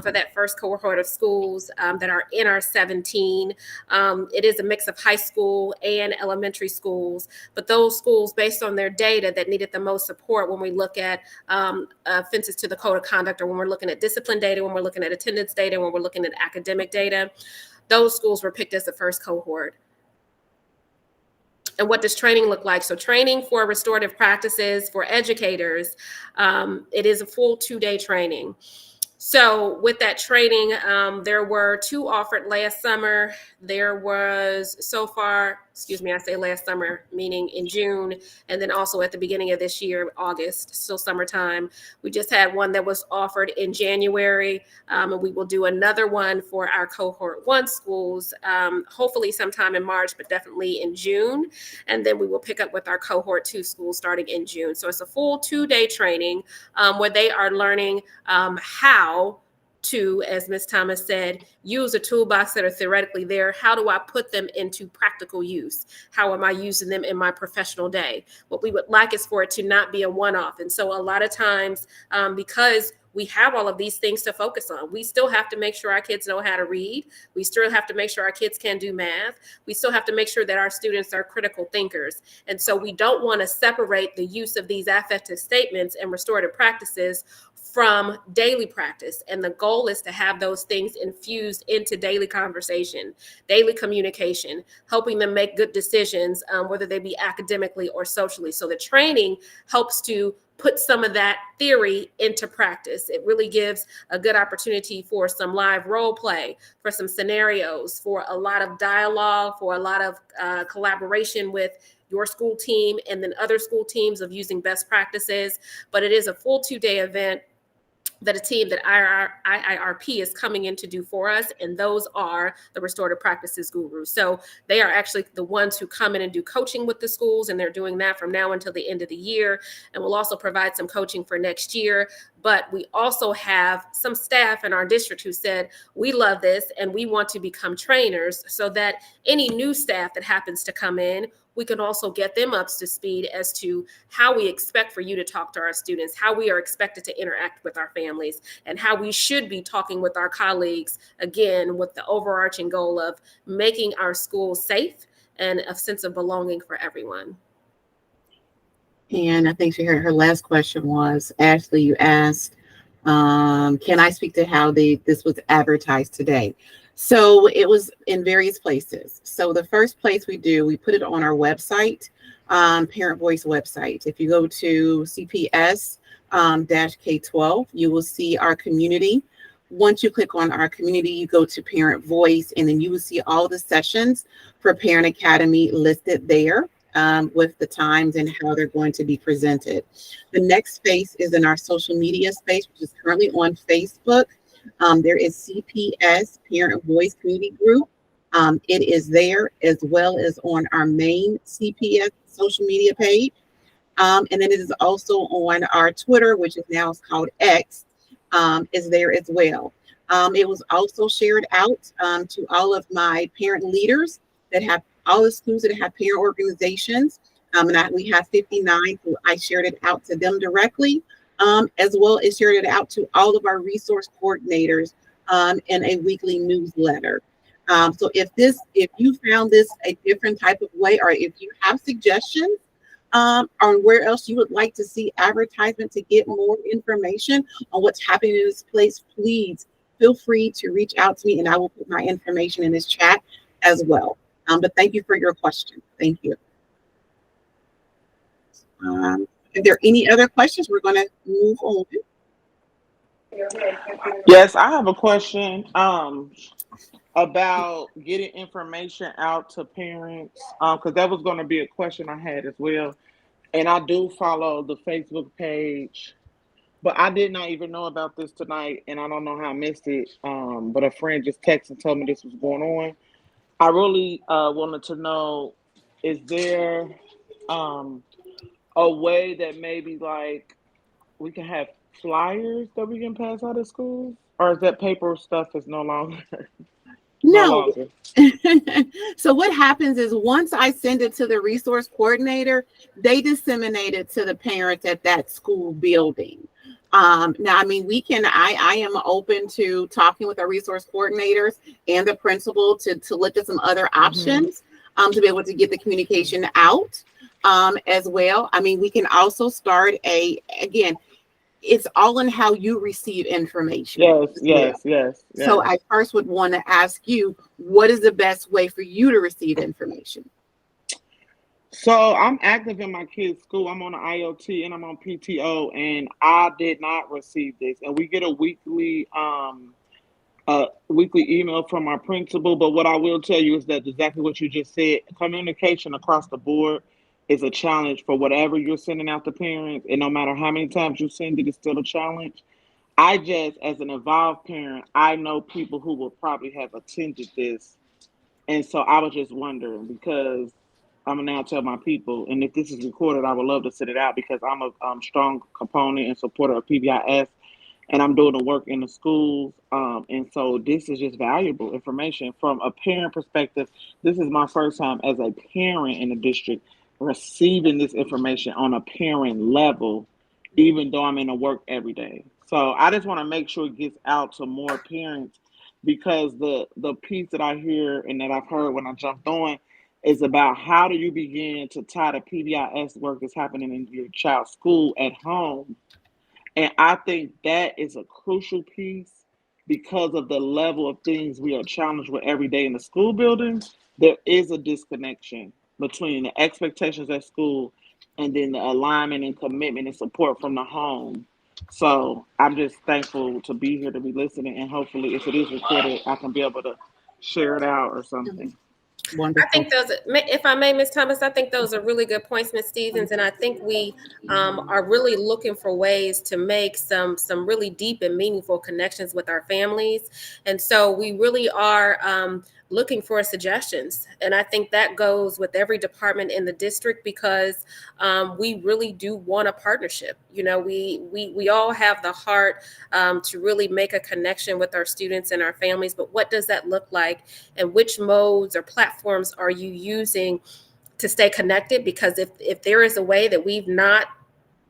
for that first cohort of schools that are in our 17. It is a mix of high school and elementary schools, but those schools based on their data that needed the most support when we look at offenses to the code of conduct, or when we're looking at discipline data, when we're looking at attendance data, when we're looking at academic data, those schools were picked as the first cohort. And what does training look like? So training for restorative practices for educators, it is a full 2-day training. So with that training, there were 2 offered last summer. There was so far, I say last summer, meaning in June, and then also at the beginning of this year, August, still summertime. We just had one that was offered in January, and we will do another one for our cohort 1 schools, hopefully sometime in March, but definitely in June. And then we will pick up with our cohort 2 schools starting in June. So it's a full 2-day training where they are learning how to, as Ms. Thomas said, use a toolbox that are theoretically there. How do I put them into practical use? How am I using them in my professional day? What we would like is for it to not be a one-off. And so a lot of times, because we have all of these things to focus on, we still have to make sure our kids know how to read. We still have to make sure our kids can do math. We still have to make sure that our students are critical thinkers. And so we don't want to separate the use of these affective statements and restorative practices from daily practice. And the goal is to have those things infused into daily conversation, daily communication, helping them make good decisions, whether they be academically or socially. So the training helps to put some of that theory into practice. It really gives a good opportunity for some live role play, for some scenarios, for a lot of dialogue, for a lot of collaboration with your school team and then other school teams of using best practices. But it is a full 2-day event that a team that IIRP is coming in to do for us, and those are the restorative practices gurus. So they are actually the ones who come in and do coaching with the schools, and they're doing that from now until the end of the year. And we'll also provide some coaching for next year. But we also have some staff in our district who said, we love this and we want to become trainers, so that any new staff that happens to come in, we can also get them up to speed as to how we expect for you to talk to our students, how we are expected to interact with our families, and how we should be talking with our colleagues, again, with the overarching goal of making our schools safe and a sense of belonging for everyone. And I think she heard her last question was, Ashley, you asked, can I speak to how this was advertised today? So it was in various places. So the first place we put it on our website, Parent Voice website. If you go to CPS K-12, you will see our community Once you click on our community, you go to Parent Voice, and then you will see all the sessions for Parent Academy listed there, with the times and how they're going to be presented. The next space is in our social media space, which is currently on Facebook. There is CPS Parent Voice Community Group. It is there, as well as on our main CPS social media page. And then it is also on our Twitter, which is now called X, is there as well. It was also shared out to all of my parent leaders that have all the schools that have parent organizations. And we have 59, so I shared it out to them directly, as well as shared it out to all of our resource coordinators in a weekly newsletter. So if you found this a different type of way, or if you have suggestions on where else you would like to see advertisement to get more information on what's happening in this place, please feel free to reach out to me, and I will put my information in this chat as well. But thank you for your question. Thank you. If there are any other questions, we're going to move on. Yes, I have a question about getting information out to parents, because that was going to be a question I had as well. And I do follow the Facebook page, but I did not even know about this tonight, and I don't know how I missed it. But a friend just texted and told me this was going on. I really wanted to know, is there a way that maybe like we can have flyers that we can pass out at schools, or is that paper stuff is no longer? No. So what happens is once I send it to the resource coordinator, they disseminate it to the parents at that school building. Now, I mean, I am open to talking with our resource coordinators and the principal to look at some other options to be able to get the communication out as well. I mean, we can also start again, it's all in how you receive information. Yes. So I first would want to ask you, what is the best way for you to receive information? So I'm active in my kids' school. I'm on the IoT and I'm on PTO, and I did not receive this. And we get a weekly email from our principal. But what I will tell you is that exactly what you just said, communication across the board is a challenge for whatever you're sending out to parents. And no matter how many times you send it, it's still a challenge. I just, as an involved parent, I know people who will probably have attended this. And so I was just wondering, because I'm gonna now tell my people, and if this is recorded, I would love to send it out, because I'm a strong component and supporter of PBIS, and I'm doing the work in the schools. And so this is just valuable information from a parent perspective. This is my first time as a parent in the district receiving this information on a parent level, even though I'm in the work every day. So I just want to make sure it gets out to more parents, because the piece that I hear and that I've heard when I jumped on is about how do you begin to tie the PBIS work that's happening in your child's school at home. And I think that is a crucial piece, because of the level of things we are challenged with every day in the school buildings. There is a disconnection between the expectations at school and then the alignment and commitment and support from the home. So I'm just thankful to be here, to be listening, and hopefully if it is recorded, I can be able to share it out or something. Wonderful. I think those, if I may, Ms. Thomas, I think those are really good points, Ms. Stevens, and I think we are really looking for ways to make some really deep and meaningful connections with our families, and so we really are looking for suggestions, and I think that goes with every department in the district, because we really do want a partnership. You know, we all have the heart to really make a connection with our students and our families, but what does that look like, and which modes or platforms are you using to stay connected? Because if there is a way that we've not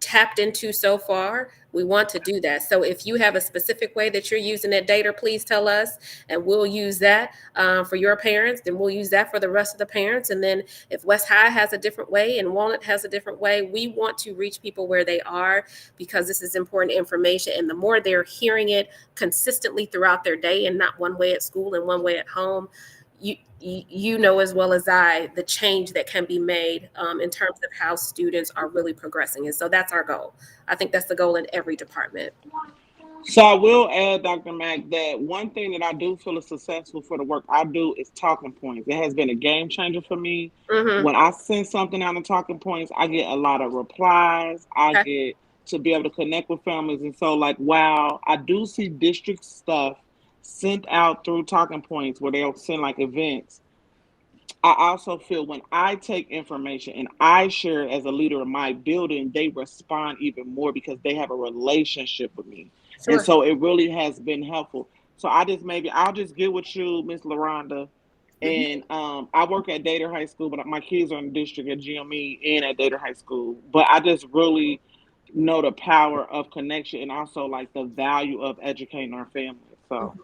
tapped into so far, we want to do that. So if you have a specific way that you're using that data, please tell us, and we'll use that for your parents, then we'll use that for the rest of the parents. And then if West High has a different way and Walnut has a different way, we want to reach people where they are, because this is important information. And the more they're hearing it consistently throughout their day, and not one way at school and one way at home, you know as well as I the change that can be made in terms of how students are really progressing. And so that's our goal. I think that's the goal in every department. So I will add, Dr. Mack, that one thing that I do feel is successful for the work I do is talking points. It has been a game changer for me. Mm-hmm. When I send something out in talking points, I get a lot of replies. I Okay. get to be able to connect with families. And so, like, wow, I do see district stuff sent out through talking points where they'll send like events. I also feel when I take information and I share it as a leader of my building, they respond even more because they have a relationship with me. And Sure. so it really has been helpful. So I'll just get with you, Miss LaRonda. Mm-hmm. And I work at Dater High School, but my kids are in the district at GME and at Dater High School. But I just really know the power of connection and also like the value of educating our families. So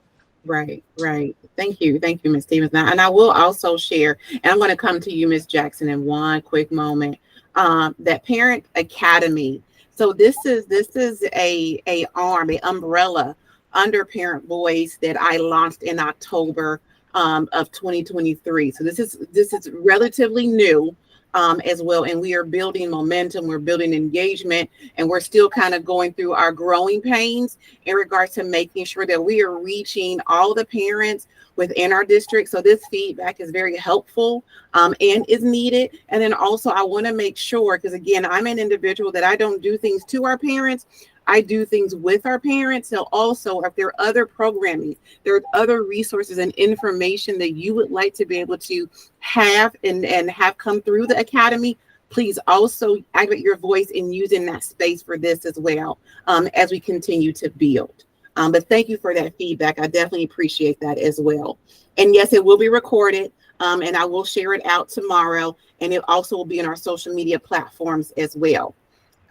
Right, right. Thank you, Ms. Stevens. Now, and I will also share, and I'm going to come to you, Ms. Jackson, in one quick moment. That Parent Academy. So this is a arm, a umbrella under Parent Voice that I launched in October of 2023. So this is relatively new. As well, and we are building momentum, we're building engagement, and we're still kind of going through our growing pains in regards to making sure that we are reaching all the parents within our district. So this feedback is very helpful and is needed. And then also I want to make sure, because again, I'm an individual that I don't do things to our parents. I do things with our parents. So also, if there are other programming, there are other resources and information that you would like to be able to have and have come through the academy, please also activate your voice in using that space for this as well, as we continue to build. But thank you for that feedback. I definitely appreciate that as well. And yes, it will be recorded, and I will share it out tomorrow. And it also will be in our social media platforms as well.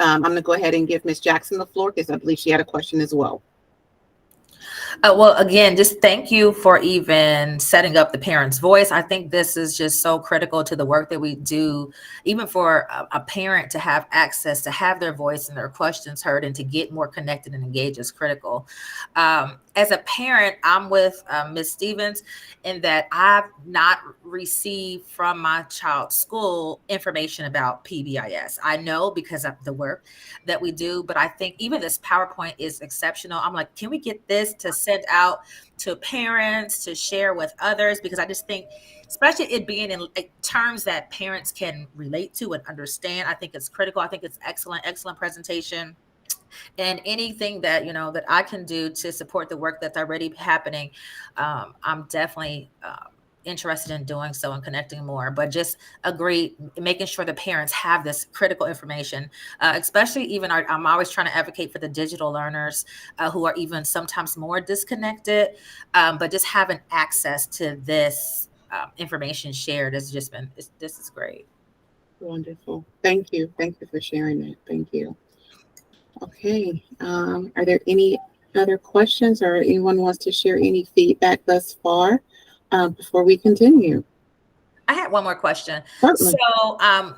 I'm going to go ahead and give Ms. Jackson the floor because I believe she had a question as well. Well, again, just thank you for even setting up the parent's voice. I think this is just so critical to the work that we do, even for a parent to have access, to have their voice and their questions heard, and to get more connected and engaged is critical. As a parent, I'm with Ms. Stevens in that I've not received from my child's school information about PBIS. I know because of the work that we do, but I think even this PowerPoint is exceptional. I'm like, can we get this to send out to parents to share with others? Because I just think, especially it being in terms that parents can relate to and understand, I think it's critical. I think it's excellent presentation. And anything that, that I can do to support the work that's already happening, I'm definitely interested in doing so and connecting more. But just agree, making sure the parents have this critical information, especially even I'm always trying to advocate for the digital learners who are even sometimes more disconnected, but just having access to this information shared has just been, this is great. Wonderful. Thank you. Thank you for sharing that. Thank you. Okay. Are there any other questions or anyone wants to share any feedback thus far before we continue? I had one more question. Certainly. So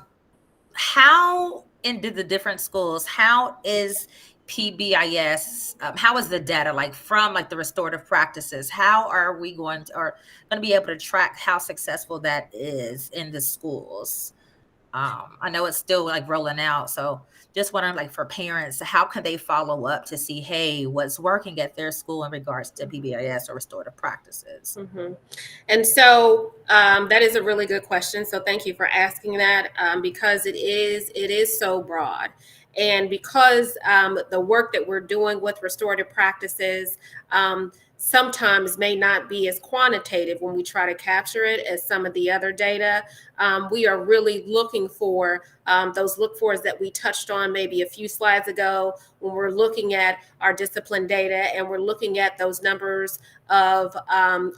how in the different schools, how is PBIS, how is the data like from like the restorative practices? How are we going to be able to track how successful that is in the schools? I know it's still like rolling out. So just wondering, like for parents, how can they follow up to see, hey, what's working at their school in regards to PBIS or restorative practices? Mm-hmm. And so that is a really good question. So thank you for asking that, because it is so broad. And because the work that we're doing with restorative practices sometimes may not be as quantitative when we try to capture it as some of the other data. We are really looking for those look-fors that we touched on maybe a few slides ago when we're looking at our discipline data and we're looking at those numbers of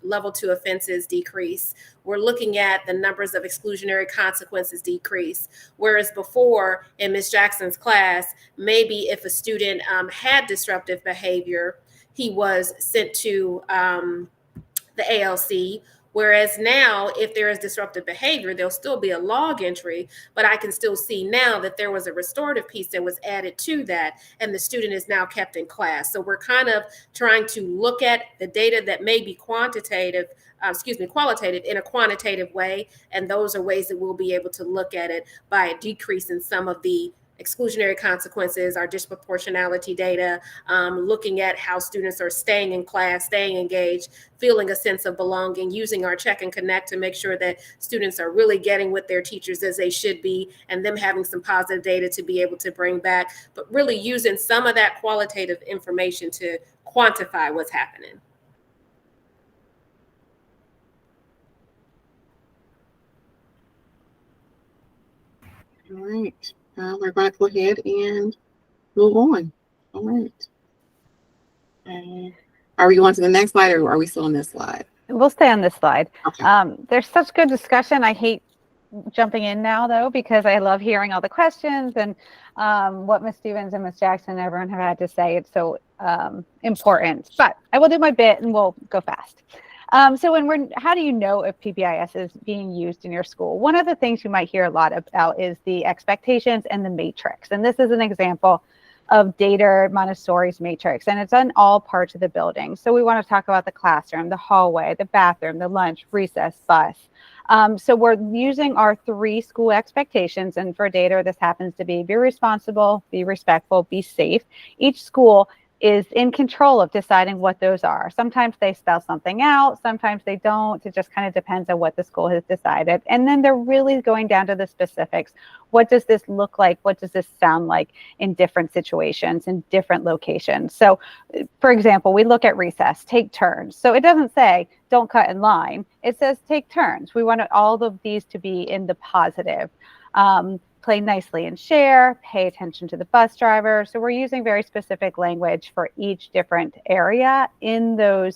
level 2 offenses decrease. We're looking at the numbers of exclusionary consequences decrease. Whereas before in Ms. Jackson's class, maybe if a student had disruptive behavior, he was sent to the ALC. Whereas now, if there is disruptive behavior, there'll still be a log entry, but I can still see now that there was a restorative piece that was added to that, and the student is now kept in class. So we're kind of trying to look at the data that may be qualitative in a quantitative way, and those are ways that we'll be able to look at it by a decrease in some of the exclusionary consequences, our disproportionality data, looking at how students are staying in class, staying engaged, feeling a sense of belonging, using our check and connect to make sure that students are really getting with their teachers as they should be, and them having some positive data to be able to bring back, but really using some of that qualitative information to quantify what's happening. All right. We're going to go ahead and move on. All right. Are we going to the next slide, or are we still on this slide? We'll stay on this slide. Okay. There's such good discussion. I hate jumping in now, though, because I love hearing all the questions and what Ms. Stevens and Ms. Jackson and everyone have had to say. It's so important. But I will do my bit and we'll go fast. So how do you know if PBIS is being used in your school? One of the things you might hear a lot about is the expectations and the matrix. And this is an example of Dater Montessori's matrix, and it's on all parts of the building. So we want to talk about the classroom, the hallway, the bathroom, the lunch, recess, bus. So we're using our 3 school expectations, and for Dater, this happens to be responsible, be respectful, be safe. Each school is in control of deciding what those are. Sometimes they spell something out, sometimes they don't. It just kind of depends on what the school has decided. And then they're really going down to the specifics. What does this look like? What does this sound like in different situations, in different locations? So, for example, we look at recess, take turns. So it doesn't say don't cut in line. It says take turns. We want all of these to be in the positive. Play nicely and share, pay attention to the bus driver. So we're using very specific language for each different area in the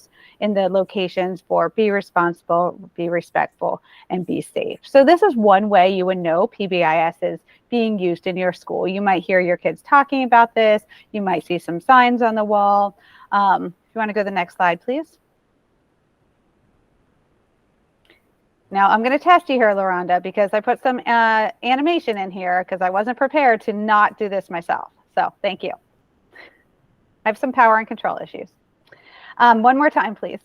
locations for be responsible, be respectful, and be safe. So this is one way you would know PBIS is being used in your school. You might hear your kids talking about this. You might see some signs on the wall. If you want to go to the next slide, please. Now I'm going to test you here, LaRonda, because I put some animation in here because I wasn't prepared to not do this myself. So thank you. I have some power and control issues. One more time, please.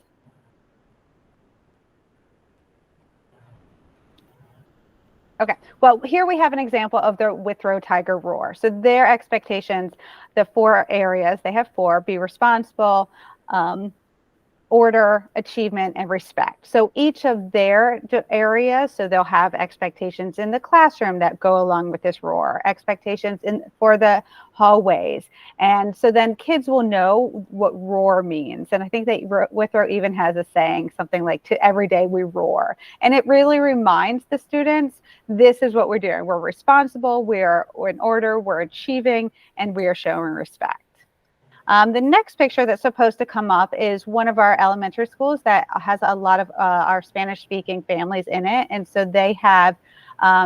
Okay, well, here we have an example of the Withrow Tiger Roar. So their expectations, the 4 areas, they have 4, be responsible, order, achievement, and respect. So each of their areas, so they'll have expectations in the classroom that go along with this roar, expectations for the hallways. And so then kids will know what roar means. And I think that Withrow even has a saying, something like, to every day we roar. And it really reminds the students, this is what we're doing. We're responsible, we're in order, we're achieving, and we are showing respect. The next picture that's supposed to come up is one of our elementary schools that has a lot of our Spanish-speaking families in it. And so they have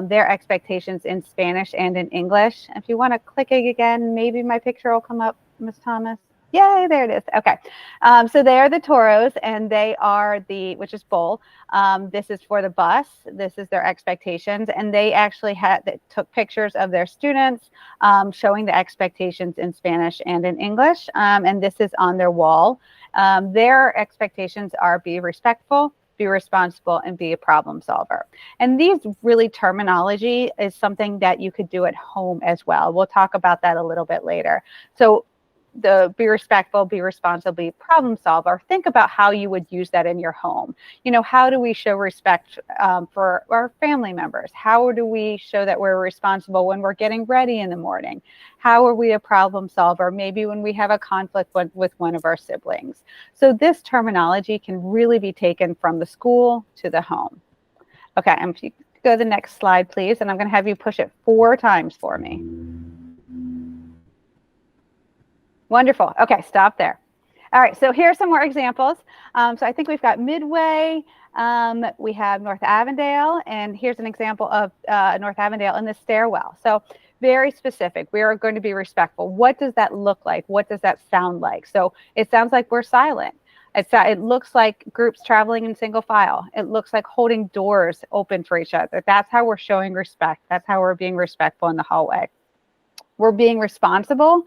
their expectations in Spanish and in English. If you want to click it again, maybe my picture will come up, Ms. Thomas. Yay, there it is. Okay. So they are the Toros, and they are which is bull. This is for the bus. This is their expectations. And they actually took pictures of their students showing the expectations in Spanish and in English. And this is on their wall. Their expectations are be respectful, be responsible, and be a problem solver. And these really terminology is something that you could do at home as well. We'll talk about that a little bit later. So the be respectful, be responsible, be problem solver, think about how you would use that in your home. You know, how do we show respect for our family members? How do we show that we're responsible when we're getting ready in the morning? How are we a problem solver? Maybe when we have a conflict with one of our siblings. So this terminology can really be taken from the school to the home. Okay, and if you go to the next slide, please, and I'm going to have you push it 4 times for me. Wonderful. Okay, stop there. All right, so here are some more examples. So I think we've got Midway, we have North Avondale, and here's an example of North Avondale in the stairwell. So very specific. We are going to be respectful. What does that look like? What does that sound like? So it sounds like we're silent. It looks like groups traveling in single file. It looks like holding doors open for each other. That's how we're showing respect. That's how we're being respectful in the hallway. We're being responsible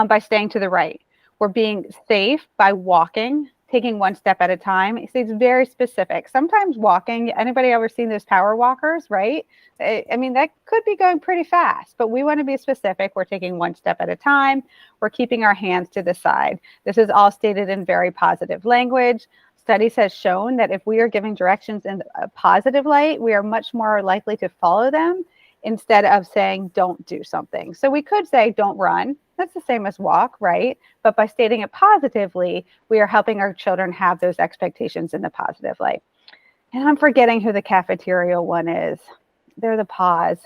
by staying to the right. We're being safe by walking taking one step at a time. It's very specific. Sometimes walking, anybody ever seen those power walkers, right? I mean, that could be going pretty fast, but we want to be specific. We're taking one step at a time. We're keeping our hands to the side. This is all stated in very positive language. Studies has shown that if we are giving directions in a positive light, we are much more likely to follow them instead of saying, don't do something. So we could say, don't run. That's the same as walk, right? But by stating it positively, we are helping our children have those expectations in the positive light. And I'm forgetting who the cafeteria one is. They're the paws.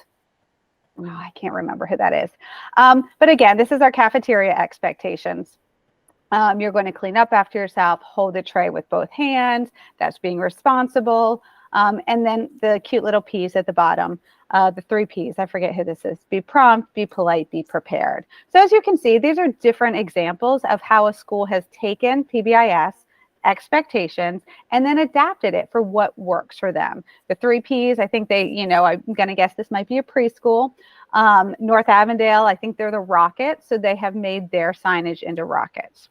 No, I can't remember who that is. But again, this is our cafeteria expectations. You're going to clean up after yourself, hold the tray with both hands. That's being responsible. And then the cute little P's at the bottom, the 3 P's, I forget who this is. Be prompt, be polite, be prepared. So as you can see, these are different examples of how a school has taken PBIS expectations and then adapted it for what works for them. The 3 P's, I think they, I'm going to guess this might be a preschool. North Avondale, I think they're the rockets. So they have made their signage into rockets.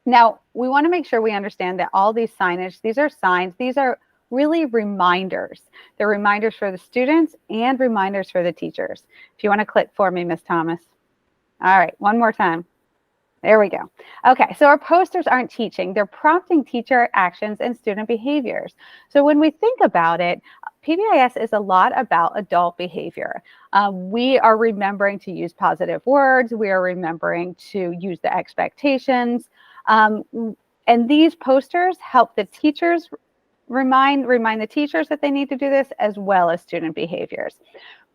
Now, we want to make sure we understand that all these signage, these are signs, these are really reminders. They're reminders for the students and reminders for the teachers. If you want to click for me, Miss Thomas. All right, one more time. There we go. Okay, so our posters aren't teaching. They're prompting teacher actions and student behaviors. So when we think about it, PBIS is a lot about adult behavior. We are remembering to use positive words. We are remembering to use the expectations. And these posters help the teachers remind the teachers that they need to do this, as well as student behaviors.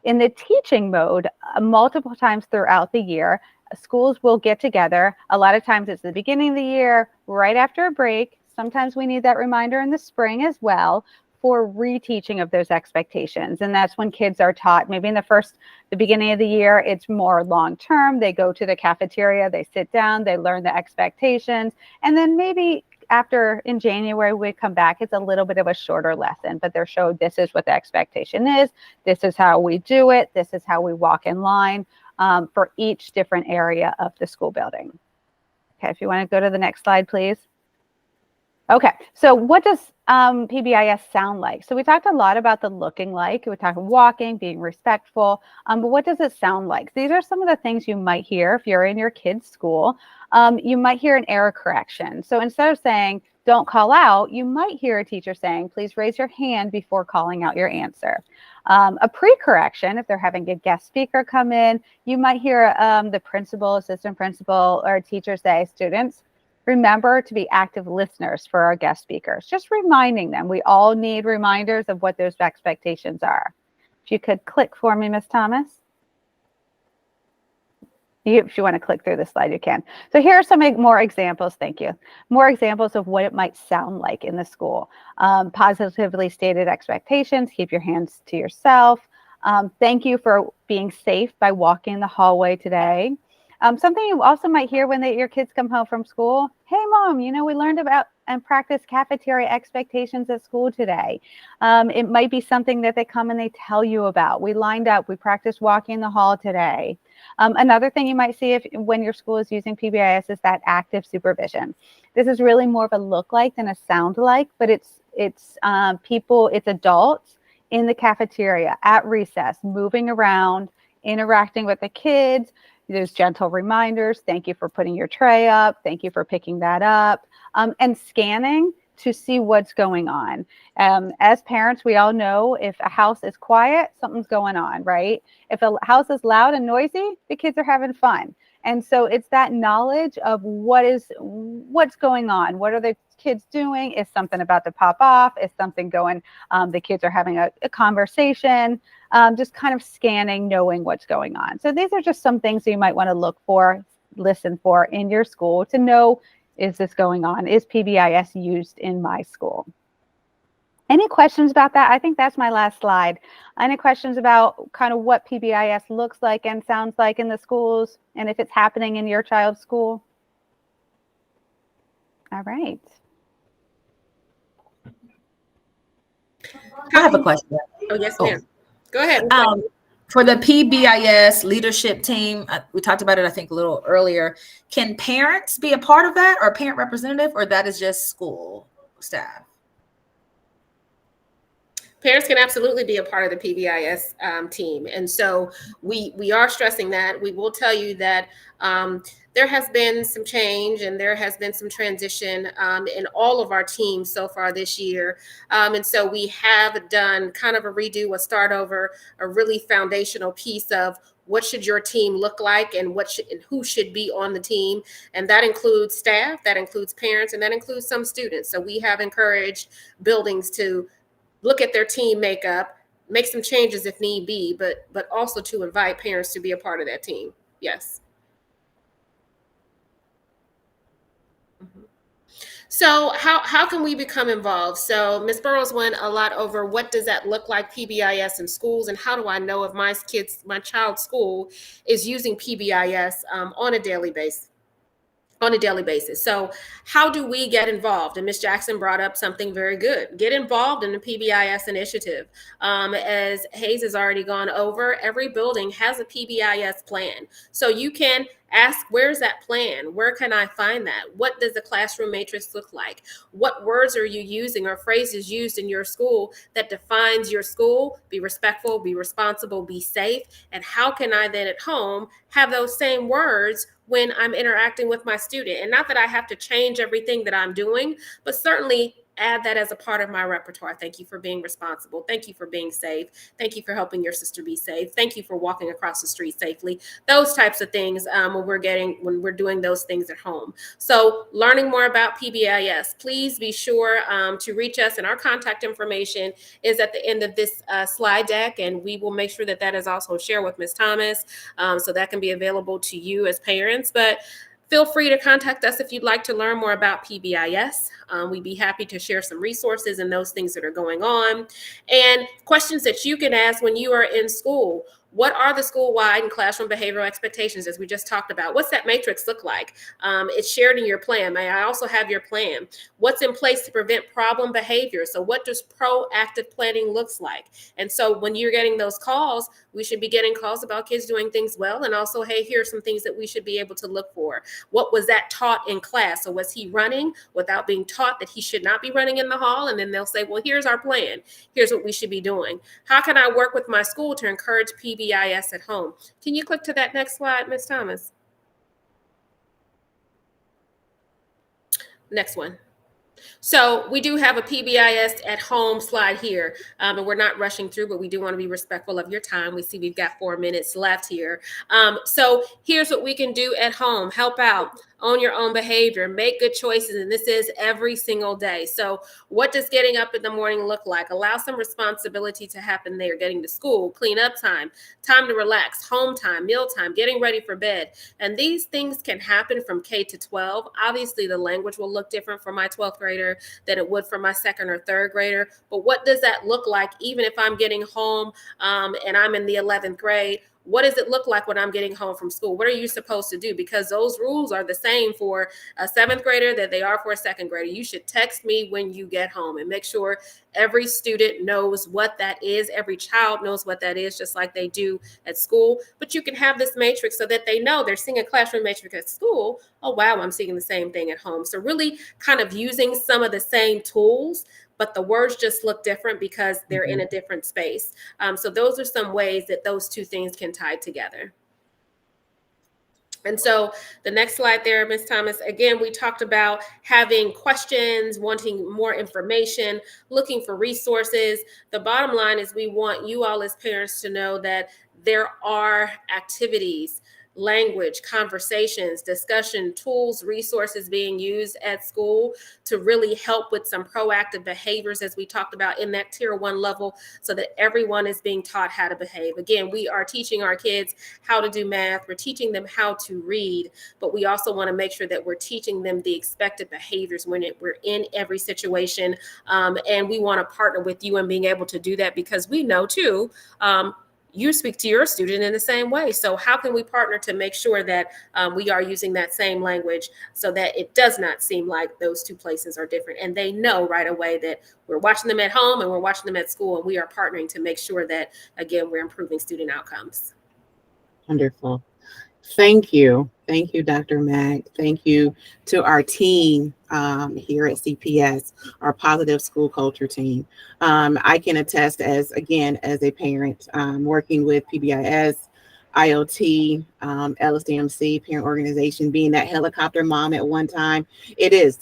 In the teaching mode, multiple times throughout the year, schools will get together. A lot of times it's the beginning of the year, right after a break. Sometimes we need that reminder in the spring as well for reteaching of those expectations. And that's when kids are taught, maybe in the beginning of the year, it's more long-term. They go to the cafeteria, they sit down, they learn the expectations, and then maybe after in January, we come back, it's a little bit of a shorter lesson, but they're showed this is what the expectation is. This is how we do it. This is how we walk in line for each different area of the school building. Okay, if you want to go to the next slide, please. Okay, so what does PBIS sound like? So we talked a lot about the looking like. We talked walking, being respectful, but what does it sound like? These are some of the things you might hear if you're in your kid's school. You might hear an error correction. So instead of saying, don't call out, you might hear a teacher saying, please raise your hand before calling out your answer. A pre-correction, if they're having a guest speaker come in, you might hear the principal, assistant principal, or a teacher say, students, remember to be active listeners for our guest speakers. Just reminding them. We all need reminders of what those expectations are. If you could click for me, Ms. Thomas. If you want to click through the slide, you can. So here are some more examples. Thank you. More examples of what it might sound like in the school. Positively stated expectations. Keep your hands to yourself. Thank you for being safe by walking the hallway today. Something you also might hear when your kids come home from school. Hey, Mom, we learned about and practice cafeteria expectations at school today. It might be something that they come and they tell you about. We lined up. We practiced walking the hall today. Another thing you might see when your school is using PBIS is that active supervision. This is really more of a look like than a sound like, but it's adults in the cafeteria at recess, moving around, interacting with the kids. There's gentle reminders. Thank you for putting your tray up. Thank you for picking that up. And scanning to see what's going on. As parents, we all know if a house is quiet, something's going on, right? If a house is loud and noisy, the kids are having fun. And so it's that knowledge of what's going on. What are the kids doing? Is something about to pop off? Is something going, the kids are having a conversation, just kind of scanning, knowing what's going on. So these are just some things you might want to look for, listen for in your school to know, is this going on? Is PBIS used in my school? Any questions about that? I think that's my last slide. Any questions about kind of what PBIS looks like and sounds like in the schools, and if it's happening in your child's school? All right. I have a question. Oh, yes, ma'am. Go ahead. For the PBIS leadership team, we talked about it, I think, a little earlier. Can parents be a part of that, or a parent representative, or that is just school staff? Parents can absolutely be a part of the PBIS team. And so we are stressing that. We will tell you that there has been some change and there has been some transition in all of our teams so far this year. And so we have done kind of a redo, a start over, a really foundational piece of what should your team look like and who should be on the team. And that includes staff, that includes parents, and that includes some students. So we have encouraged buildings to look at their team makeup, make some changes if need be, but also to invite parents to be a part of that team. Yes. So how can we become involved? So Ms. Burrows went a lot over what does that look like, PBIS in schools, and how do I know if my child's school is using PBIS on a daily basis? So how do we get involved? And Ms. Jackson brought up something very good. Get involved in the PBIS initiative. As Hayes has already gone over, every building has a PBIS plan. So you can ask, where's that plan? Where can I find that? What does the classroom matrix look like? What words are you using or phrases used in your school that defines your school? Be respectful, be responsible, be safe. And how can I then at home have those same words when I'm interacting with my student? And not that I have to change everything that I'm doing, but certainly add that as a part of my repertoire. Thank you for being responsible. Thank you for being safe. Thank you for helping your sister be safe. Thank you for walking across the street safely. Those types of things when we're doing those things at home. So learning more about PBIS, please be sure to reach us, and our contact information is at the end of this slide deck, and we will make sure that that is also shared with Ms. Thomas, so that can be available to you as parents. But feel free to contact us if you'd like to learn more about PBIS. We'd be happy to share some resources and those things that are going on. And questions that you can ask when you are in school. What are the school-wide and classroom behavioral expectations, as we just talked about? What's that matrix look like? It's shared in your plan. May I also have your plan? What's in place to prevent problem behavior? So what does proactive planning looks like? And so when you're getting those calls, we should be getting calls about kids doing things well, and also, hey, here are some things that we should be able to look for. What was that taught in class? So was he running without being taught that he should not be running in the hall? And then they'll say, well, here's our plan. Here's what we should be doing. How can I work with my school to encourage PBIS at home? Can you click to that next slide, Ms. Thomas? Next one. So we do have a PBIS at home slide here, and we're not rushing through, but we do want to be respectful of your time. We see we've got 4 minutes left here. So here's what we can do at home. Help out. Own your own behavior, make good choices, and this is every single day. So what does getting up in the morning look like? Allow some responsibility to happen there. Getting to school, clean up time to relax, home time, meal time, getting ready for bed. And these things can happen from K to 12. Obviously, the language will look different for my 12th grader than it would for my 2nd or 3rd grader. But what does that look like even if I'm getting home and I'm in the 11th grade? What does it look like when I'm getting home from school? What are you supposed to do? Because those rules are the same for a 7th grader that they are for a 2nd grader. You should text me when you get home, and make sure every student knows what that is. Every child knows what that is, just like they do at school. But you can have this matrix so that they know they're seeing a classroom matrix at school. Oh, wow, I'm seeing the same thing at home. So really kind of using some of the same tools, but the words just look different because they're in a different space. So those are some ways that those two things can tie together. And so the next slide there, Ms. Thomas, again, we talked about having questions, wanting more information, looking for resources. The bottom line is we want you all as parents to know that there are activities, language, conversations, discussion, tools, resources being used at school to really help with some proactive behaviors, as we talked about in that tier 1 level, so that everyone is being taught how to behave. Again, we are teaching our kids how to do math. We're teaching them how to read, but we also want to make sure that we're teaching them the expected behaviors when we're in every situation. And we want to partner with you in being able to do that, because we know too, you speak to your student in the same way. So how can we partner to make sure that we are using that same language so that it does not seem like those two places are different, and they know right away that we're watching them at home and we're watching them at school, and we are partnering to make sure that, again, we're improving student outcomes. Wonderful. Thank you. Thank you, Dr. Mack. Thank you to our team here at CPS, our positive school culture team. I can attest as a parent working with PBIS, IoT, LSDMC, parent organization, being that helicopter mom at one time. It is,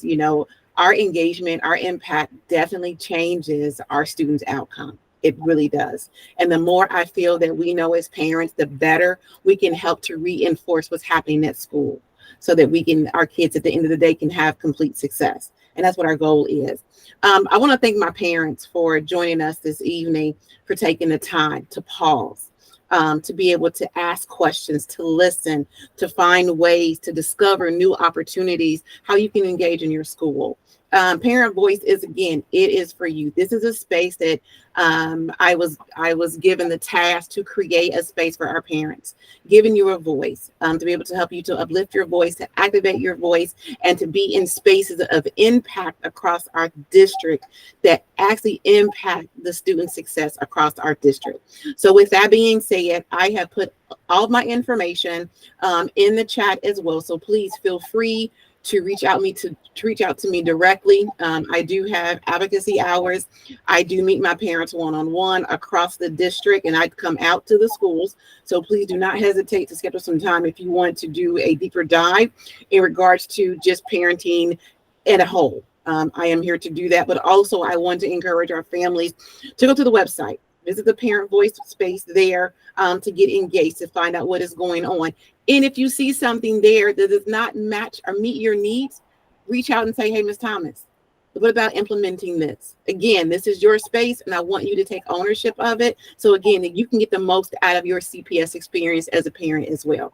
our engagement, our impact definitely changes our students' outcome. It really does. And the more I feel that we know as parents, the better we can help to reinforce what's happening at school so that our kids at the end of the day can have complete success. And that's what our goal is. I want to thank my parents for joining us this evening, for taking the time to pause, to be able to ask questions, to listen, to find ways to discover new opportunities, how you can engage in your school. Parent Voice is, again, it is for you. This is a space that I was given the task to create a space for our parents, giving you a voice, to be able to help you to uplift your voice, to activate your voice, and to be in spaces of impact across our district that actually impact the student success across our district. So with that being said, I have put all of my information in the chat as well. So please feel free to reach out to me directly. I do have advocacy hours. I do meet my parents one-on-one across the district, and I come out to the schools. So please do not hesitate to schedule some time if you want to do a deeper dive in regards to just parenting as a whole. I am here to do that, but also I want to encourage our families to go to the website, visit the Parent Voice space there, to get engaged, to find out what is going on. And if you see something there that does not match or meet your needs, reach out and say, hey, Ms. Thomas, what about implementing this? Again, this is your space, and I want you to take ownership of it. So again, that you can get the most out of your CPS experience as a parent as well.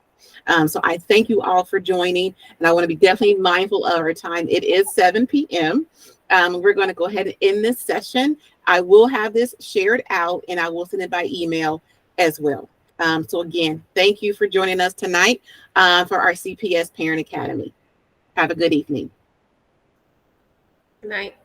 So I thank you all for joining, and I want to be definitely mindful of our time. It is 7 p.m. We're going to go ahead and end this session. I will have this shared out, and I will send it by email as well. So again, thank you for joining us tonight for our CPS Parent Academy. Have a good evening. Good night.